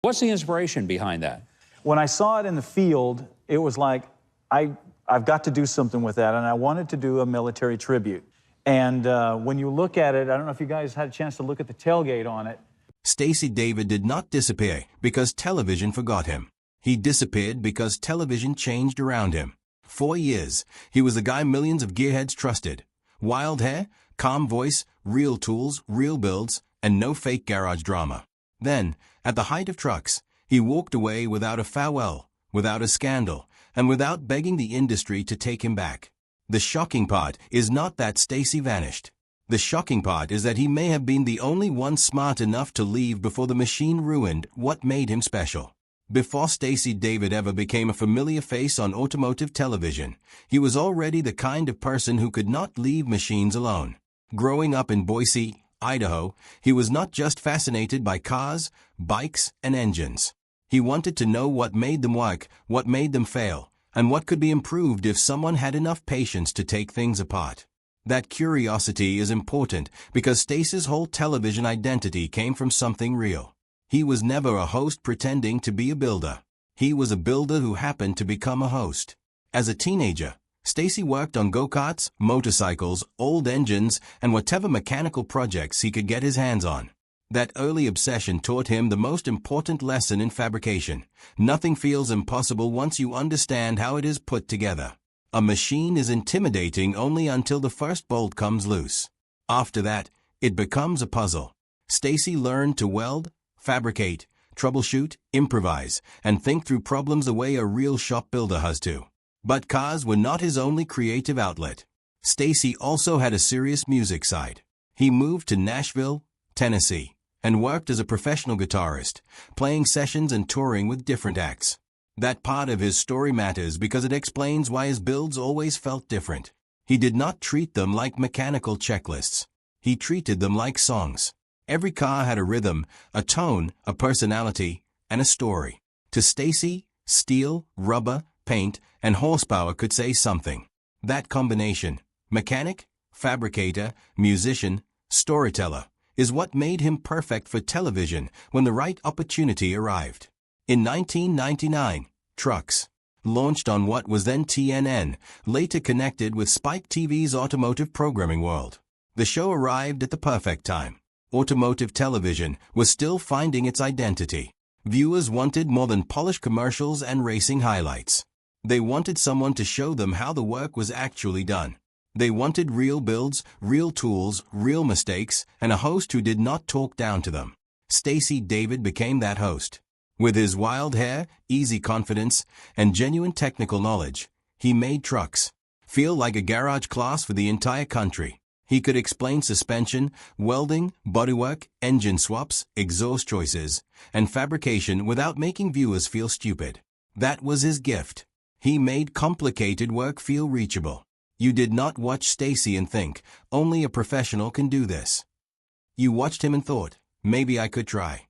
What's the inspiration behind that? When I saw it in the field, it was like, I've got to do something with that, and I wanted to do a military tribute. And when you look at it, I don't know if you guys had a chance to look at the tailgate on it. Stacey David did not disappear because television forgot him. He disappeared because television changed around him. 4 years, he was the guy millions of gearheads trusted. Wild hair, calm voice, real tools, real builds, and no fake garage drama. Then, at the height of trucks, he walked away without a farewell, without a scandal, and without begging the industry to take him back. The shocking part is not that Stacey vanished. The shocking part is that he may have been the only one smart enough to leave before the machine ruined what made him special. Before Stacey David ever became a familiar face on automotive television, he was already the kind of person who could not leave machines alone. Growing up in Boise, Idaho, he was not just fascinated by cars, bikes, and engines. He wanted to know what made them work, what made them fail, and what could be improved if someone had enough patience to take things apart. That curiosity is important because Stacey's whole television identity came from something real. He was never a host pretending to be a builder. He was a builder who happened to become a host. As a teenager, Stacey worked on go-karts, motorcycles, old engines, and whatever mechanical projects he could get his hands on. That early obsession taught him the most important lesson in fabrication. Nothing feels impossible once you understand how it is put together. A machine is intimidating only until the first bolt comes loose. After that, it becomes a puzzle. Stacey learned to weld, fabricate, troubleshoot, improvise, and think through problems the way a real shop builder has to. But cars were not his only creative outlet. Stacey also had a serious music side. He moved to Nashville, Tennessee, and worked as a professional guitarist, playing sessions and touring with different acts. That part of his story matters because it explains why his builds always felt different. He did not treat them like mechanical checklists. He treated them like songs. Every car had a rhythm, a tone, a personality, and a story. To Stacey, steel, rubber, paint, and horsepower could say something. That combination, mechanic, fabricator, musician, storyteller, is what made him perfect for television when the right opportunity arrived. In 1999, Trucks, launched on what was then TNN, later connected with Spike TV's Automotive programming world. The show arrived at the perfect time. Automotive television was still finding its identity. Viewers wanted more than polished commercials and racing highlights. They wanted someone to show them how the work was actually done. They wanted real builds, real tools, real mistakes, and a host who did not talk down to them. Stacey David became that host. With his wild hair, easy confidence, and genuine technical knowledge, he made Trucks feel like a garage class for the entire country. He could explain suspension, welding, bodywork, engine swaps, exhaust choices, and fabrication without making viewers feel stupid. That was his gift. He made complicated work feel reachable. You did not watch Stacey and think, only a professional can do this. You watched him and thought, maybe I could try.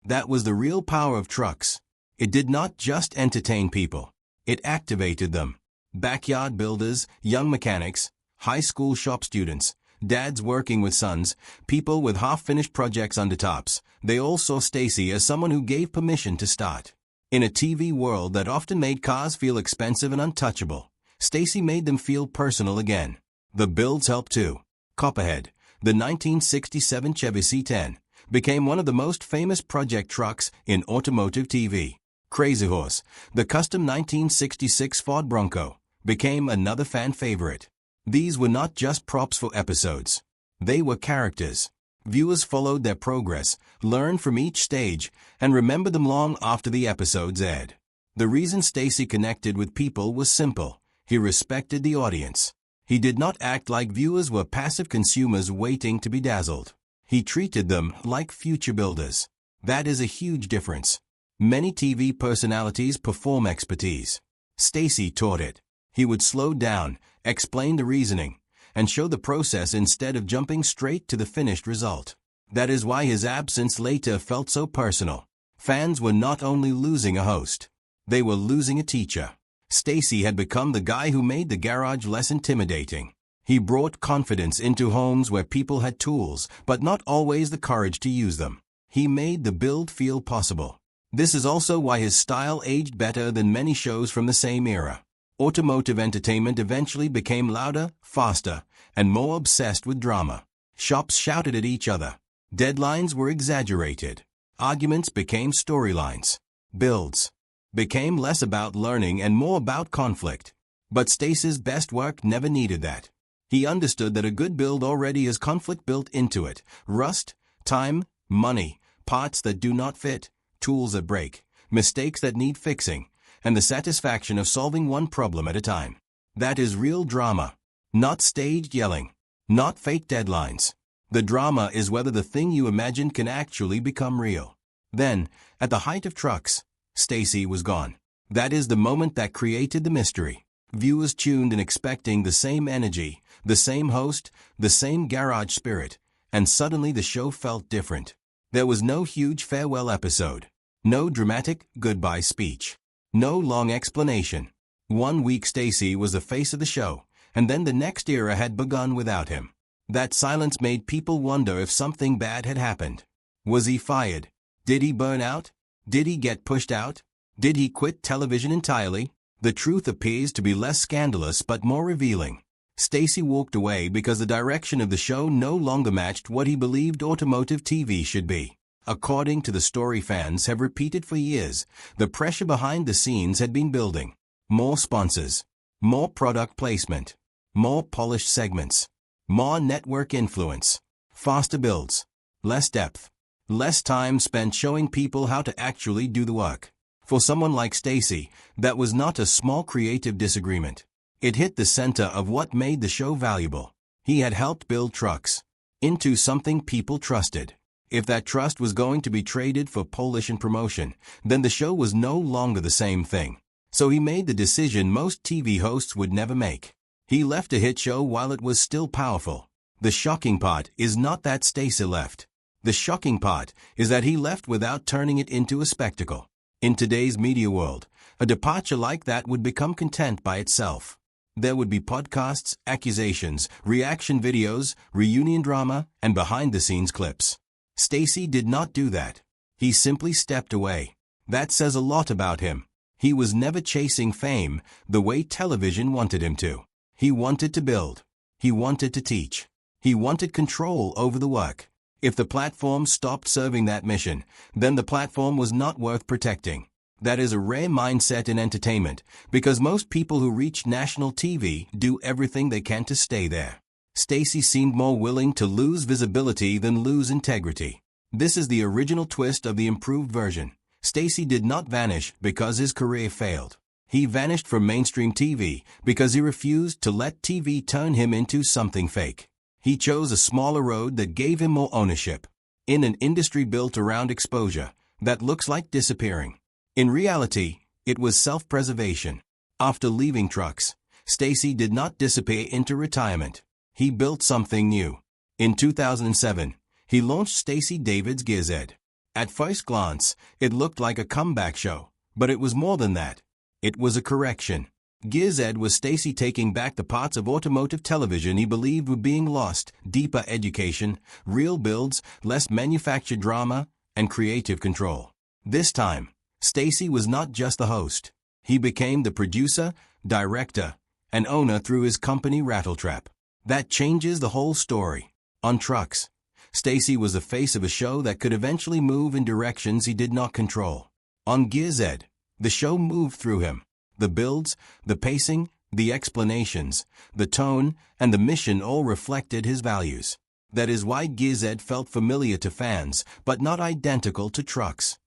That was the real power of Trucks. It did not just entertain people. It activated them. Backyard builders, young mechanics, high school shop students, dads working with sons, people with half-finished projects under tops. They all saw Stacey as someone who gave permission to start. In a TV world that often made cars feel expensive and untouchable, Stacey made them feel personal again. The builds helped too. Copperhead, the 1967 Chevy C10, became one of the most famous project trucks in automotive TV. Crazy Horse, the custom 1966 Ford Bronco, became another fan favorite. These were not just props for episodes. They were characters. Viewers followed their progress, learned from each stage, and remembered them long after the episodes aired. The reason Stacey connected with people was simple. He respected the audience. He did not act like viewers were passive consumers waiting to be dazzled. He treated them like future builders. That is a huge difference. Many TV personalities perform expertise. Stacey taught it. He would slow down, explain the reasoning, and show the process instead of jumping straight to the finished result. That is why his absence later felt so personal. Fans were not only losing a host, they were losing a teacher. Stacey had become the guy who made the garage less intimidating. He brought confidence into homes where people had tools, but not always the courage to use them. He made the build feel possible. This is also why his style aged better than many shows from the same era. Automotive entertainment eventually became louder, faster, and more obsessed with drama. Shops shouted at each other. Deadlines were exaggerated. Arguments became storylines. Builds became less about learning and more about conflict. But Stacey's best work never needed that. He understood that a good build already has conflict built into it. Rust, time, money, parts that do not fit, tools that break, mistakes that need fixing, and the satisfaction of solving one problem at a time. That is real drama. Not staged yelling. Not fake deadlines. The drama is whether the thing you imagined can actually become real. Then, at the height of trucks, Stacey was gone. That is the moment that created the mystery. Viewers tuned in expecting the same energy, the same host, the same garage spirit, and suddenly the show felt different. There was no huge farewell episode. No dramatic goodbye speech. No long explanation. 1 week Stacey was the face of the show, and then the next era had begun without him. That silence made people wonder if something bad had happened. Was he fired? Did he burn out? Did he get pushed out? Did he quit television entirely? The truth appears to be less scandalous but more revealing. Stacey walked away because the direction of the show no longer matched what he believed automotive TV should be. According to the story fans have repeated for years, the pressure behind the scenes had been building. More sponsors, more product placement, more polished segments, more network influence, faster builds, less depth, less time spent showing people how to actually do the work. For someone like Stacey, that was not a small creative disagreement. It hit the center of what made the show valuable. He had helped build trucks into something people trusted. If that trust was going to be traded for polish and promotion, then the show was no longer the same thing. So he made the decision most TV hosts would never make. He left a hit show while it was still powerful. The shocking part is not that Stacey left. The shocking part is that he left without turning it into a spectacle. In today's media world, a departure like that would become content by itself. There would be podcasts, accusations, reaction videos, reunion drama, and behind-the-scenes clips. Stacey did not do that. He simply stepped away. That says a lot about him. He was never chasing fame the way television wanted him to. He wanted to build. He wanted to teach. He wanted control over the work. If the platform stopped serving that mission, then the platform was not worth protecting. That is a rare mindset in entertainment, because most people who reach national TV do everything they can to stay there. Stacey seemed more willing to lose visibility than lose integrity. This is the original twist of the improved version. Stacey did not vanish because his career failed. He vanished from mainstream TV because he refused to let TV turn him into something fake. He chose a smaller road that gave him more ownership. In an industry built around exposure, that looks like disappearing. In reality, it was self-preservation. After leaving trucks, Stacey did not disappear into retirement. He built something new. In 2007, he launched Stacey David's Gears Ed. At first glance, it looked like a comeback show, but it was more than that. It was a correction. Gears Ed was Stacey taking back the parts of automotive television he believed were being lost: deeper education, real builds, less manufactured drama, and creative control. This time, Stacey was not just the host. He became the producer, director, and owner through his company Rattletrap. That changes the whole story. On trucks, Stacey was the face of a show that could eventually move in directions he did not control. On Gears Ed, the show moved through him. The builds, the pacing, the explanations, the tone, and the mission all reflected his values. That is why Gears Ed felt familiar to fans, but not identical to trucks.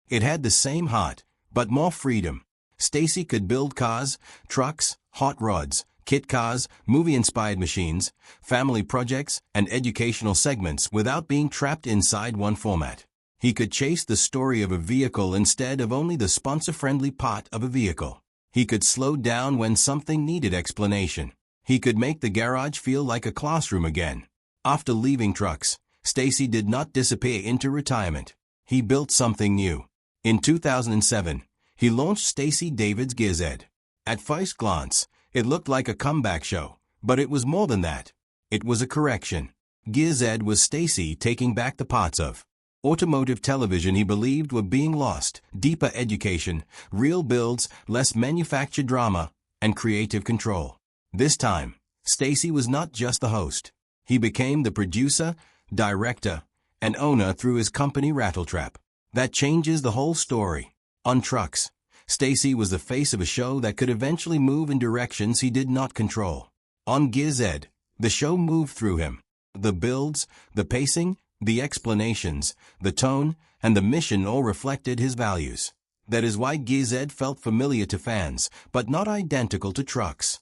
It had the same heart, but more freedom. Stacey could build cars, trucks, hot rods, kit cars, movie-inspired machines, family projects, and educational segments without being trapped inside one format. He could chase the story of a vehicle instead of only the sponsor-friendly part of a vehicle. He could slow down when something needed explanation. He could make the garage feel like a classroom again. After leaving trucks, Stacey did not disappear into retirement. He built something new. In 2007, he launched Stacey David's Gears Ed. At first glance, it looked like a comeback show, but it was more than that. It was a correction. Gears Ed was Stacey taking back the parts of Automotive television he believed were being lost, deeper education, real builds, less manufactured drama, and creative control. This time, Stacey was not just the host. He became the producer, director, and owner through his company Rattletrap. That changes the whole story. On trucks, Stacey was the face of a show that could eventually move in directions he did not control. On Gears Ed, the show moved through him. The builds, the pacing, the explanations, the tone, and the mission all reflected his values. That is why Gears Ed felt familiar to fans, but not identical to trucks.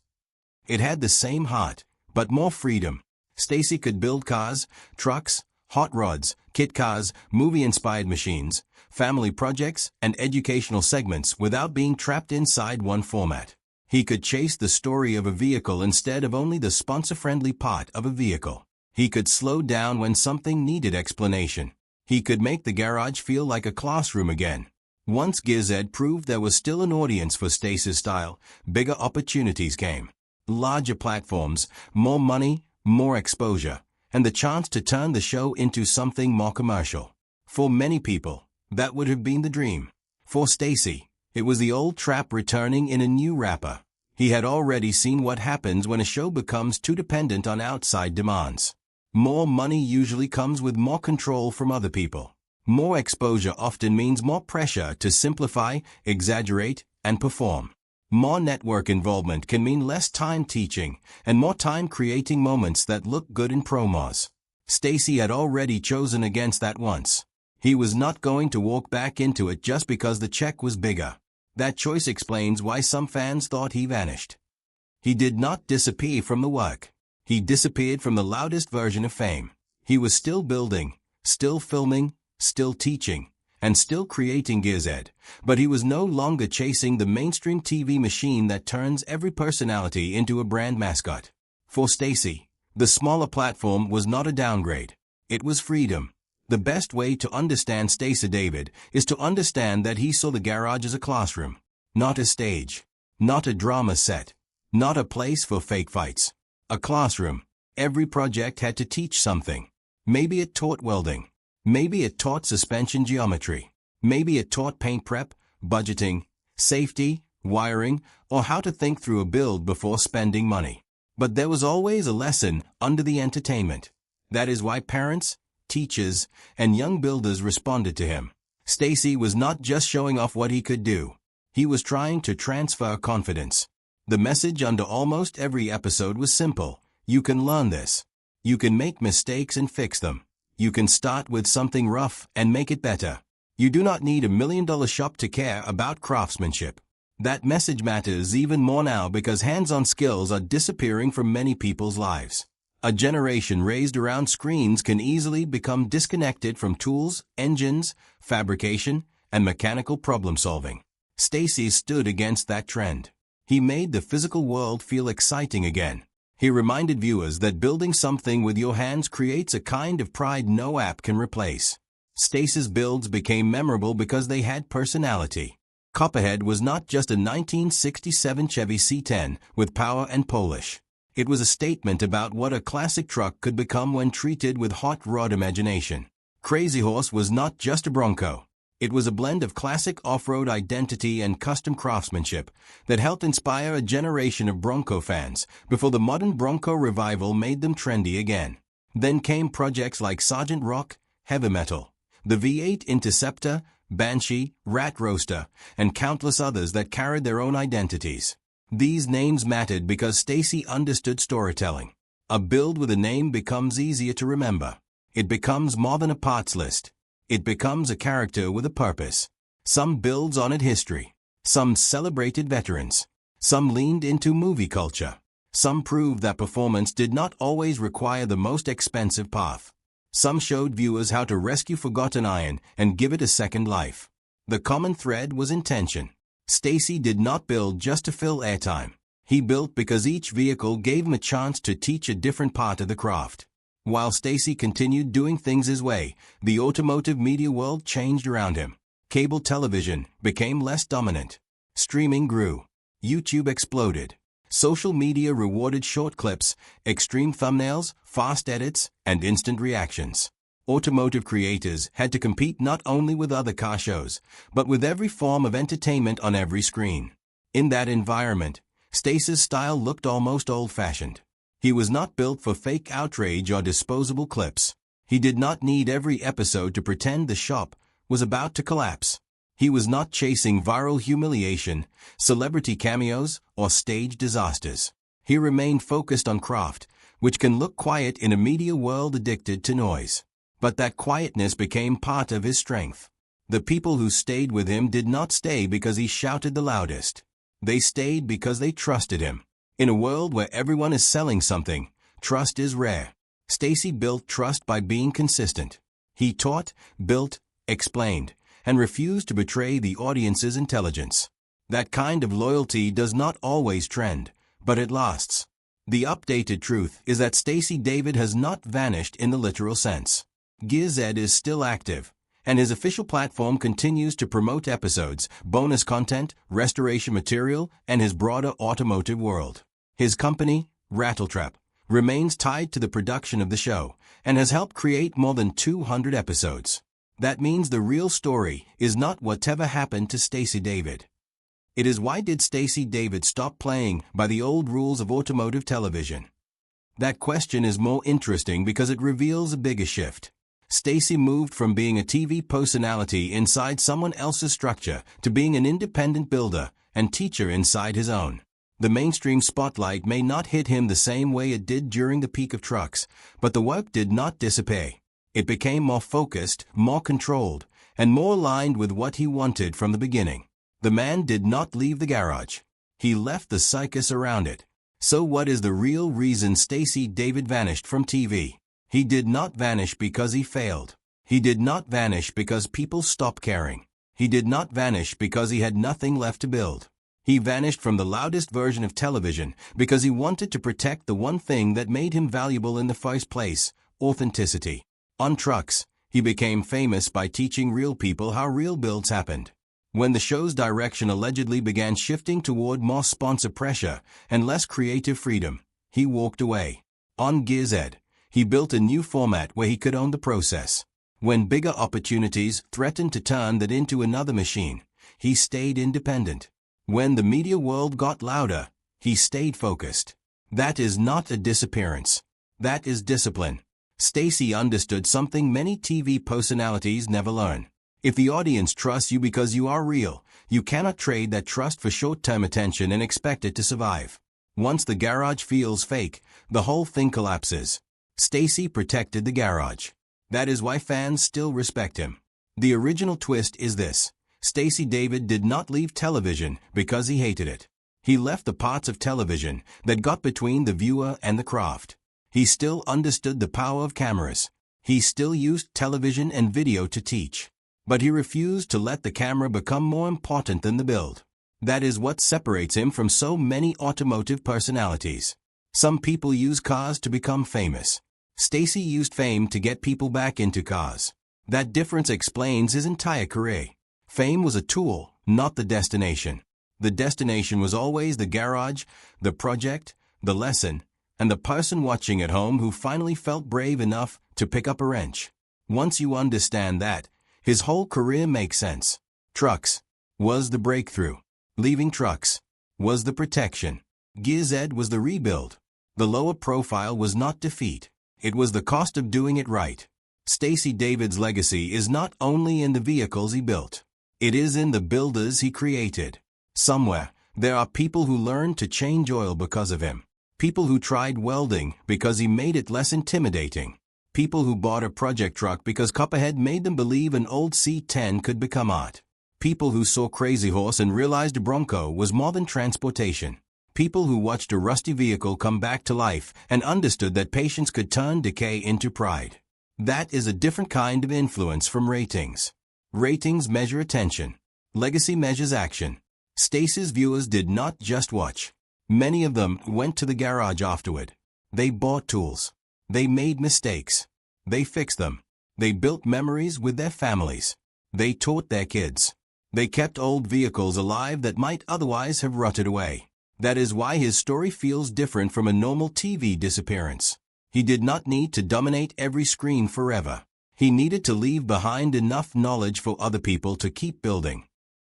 It had the same heart, but more freedom. Stacey could build cars, trucks, hot rods, kit cars, movie-inspired machines, family projects, and educational segments without being trapped inside one format. He could chase the story of a vehicle instead of only the sponsor-friendly part of a vehicle. He could slow down when something needed explanation. He could make the garage feel like a classroom again. Once Gears Ed proved there was still an audience for Stacey's style, bigger opportunities came. Larger platforms, more money, more exposure, and the chance to turn the show into something more commercial. For many people, that would have been the dream. For Stacey, it was the old trap returning in a new wrapper. He had already seen what happens when a show becomes too dependent on outside demands. More money usually comes with more control from other people. More exposure often means more pressure to simplify, exaggerate, and perform. More network involvement can mean less time teaching and more time creating moments that look good in promos. Stacey had already chosen against that once. He was not going to walk back into it just because the check was bigger. That choice explains why some fans thought he vanished. He did not disappear from the work. He disappeared from the loudest version of fame. He was still building, still filming, still teaching, and still creating Gears Ed, but he was no longer chasing the mainstream TV machine that turns every personality into a brand mascot. For Stacey, the smaller platform was not a downgrade. It was freedom. The best way to understand Stacey David is to understand that he saw the garage as a classroom, not a stage, not a drama set, not a place for fake fights. A classroom. Every project had to teach something. Maybe it taught welding. Maybe it taught suspension geometry. Maybe it taught paint prep, budgeting, safety, wiring, or how to think through a build before spending money. But there was always a lesson under the entertainment. That is why parents, teachers, and young builders responded to him. Stacey was not just showing off what he could do. He was trying to transfer confidence. The message under almost every episode was simple. You can learn this. You can make mistakes and fix them. You can start with something rough and make it better. You do not need $1 million shop to care about craftsmanship. That message matters even more now because hands-on skills are disappearing from many people's lives. A generation raised around screens can easily become disconnected from tools, engines, fabrication, and mechanical problem-solving. Stacey stood against that trend. He made the physical world feel exciting again. He reminded viewers that building something with your hands creates a kind of pride no app can replace. Stacey's builds became memorable because they had personality. Copperhead was not just a 1967 Chevy C10 with power and polish. It was a statement about what a classic truck could become when treated with hot rod imagination. Crazy Horse was not just a Bronco. It was a blend of classic off-road identity and custom craftsmanship that helped inspire a generation of Bronco fans before the modern Bronco revival made them trendy again. Then came projects like Sergeant Rock, Heavy Metal, the V8 Interceptor, Banshee, Rat Roaster, and countless others that carried their own identities. These names mattered because Stacey understood storytelling. A build with a name becomes easier to remember. It becomes more than a parts list. It becomes a character with a purpose. Some builds honored history. Some celebrated veterans. Some leaned into movie culture. Some proved that performance did not always require the most expensive path. Some showed viewers how to rescue forgotten iron and give it a second life. The common thread was intention. Stacey did not build just to fill airtime. He built because each vehicle gave him a chance to teach a different part of the craft. While Stacey continued doing things his way, the automotive media world changed around him. Cable television became less dominant. Streaming grew. YouTube exploded. Social media rewarded short clips, extreme thumbnails, fast edits, and instant reactions. Automotive creators had to compete not only with other car shows, but with every form of entertainment on every screen. In that environment, Stacey's style looked almost old-fashioned. He was not built for fake outrage or disposable clips. He did not need every episode to pretend the shop was about to collapse. He was not chasing viral humiliation, celebrity cameos, or stage disasters. He remained focused on craft, which can look quiet in a media world addicted to noise. But that quietness became part of his strength. The people who stayed with him did not stay because he shouted the loudest. They stayed because they trusted him. In a world where everyone is selling something, trust is rare. Stacey built trust by being consistent. He taught, built, explained, and refused to betray the audience's intelligence. That kind of loyalty does not always trend, but it lasts. The updated truth is that Stacey David has not vanished in the literal sense. Gear Z is still active, and his official platform continues to promote episodes, bonus content, restoration material, and his broader automotive world. His company, Rattletrap, remains tied to the production of the show and has helped create more than 200 episodes. That means the real story is not whatever happened to Stacey David. It is why did Stacey David stop playing by the old rules of automotive television? That question is more interesting because it reveals a bigger shift. Stacey moved from being a TV personality inside someone else's structure to being an independent builder and teacher inside his own. The mainstream spotlight may not hit him the same way it did during the peak of trucks, but the work did not disappear. It became more focused, more controlled, and more aligned with what he wanted from the beginning. The man did not leave the garage. He left the circus around it. So what is the real reason Stacey David vanished from TV? He did not vanish because he failed. He did not vanish because people stopped caring. He did not vanish because he had nothing left to build. He vanished from the loudest version of television because he wanted to protect the one thing that made him valuable in the first place: authenticity. On trucks, he became famous by teaching real people how real builds happened. When the show's direction allegedly began shifting toward more sponsor pressure and less creative freedom, he walked away. On Gear Z, he built a new format where he could own the process. When bigger opportunities threatened to turn that into another machine, he stayed independent. When the media world got louder, he stayed focused. That is not a disappearance. That is discipline. Stacey understood something many TV personalities never learn. If the audience trusts you because you are real, you cannot trade that trust for short-term attention and expect it to survive. Once the garage feels fake, the whole thing collapses. Stacey protected the garage. That is why fans still respect him. The original twist is this: Stacey David did not leave television because he hated it. He left the parts of television that got between the viewer and the craft. He still understood the power of cameras. He still used television and video to teach. But he refused to let the camera become more important than the build. That is what separates him from so many automotive personalities. Some people use cars to become famous. Stacey used fame to get people back into cars. That difference explains his entire career. Fame was a tool, not the destination. The destination was always the garage, the project, the lesson, and the person watching at home who finally felt brave enough to pick up a wrench. Once you understand that, his whole career makes sense. Trucks was the breakthrough. Leaving trucks was the protection. Gear Z was the rebuild. The lower profile was not defeat. It was the cost of doing it right. Stacey David's legacy is not only in the vehicles he built. It is in the builders he created. Somewhere, there are people who learned to change oil because of him. People who tried welding because he made it less intimidating. People who bought a project truck because Copperhead made them believe an old C10 could become art. People who saw Crazy Horse and realized a Bronco was more than transportation. People who watched a rusty vehicle come back to life and understood that patience could turn decay into pride. That is a different kind of influence from ratings. Ratings measure attention. Legacy measures action. Stacey's viewers did not just watch. Many of them went to the garage afterward. They bought tools. They made mistakes. They fixed them. They built memories with their families. They taught their kids. They kept old vehicles alive that might otherwise have rotted away. That is why his story feels different from a normal TV disappearance. He did not need to dominate every screen forever. He needed to leave behind enough knowledge for other people to keep building.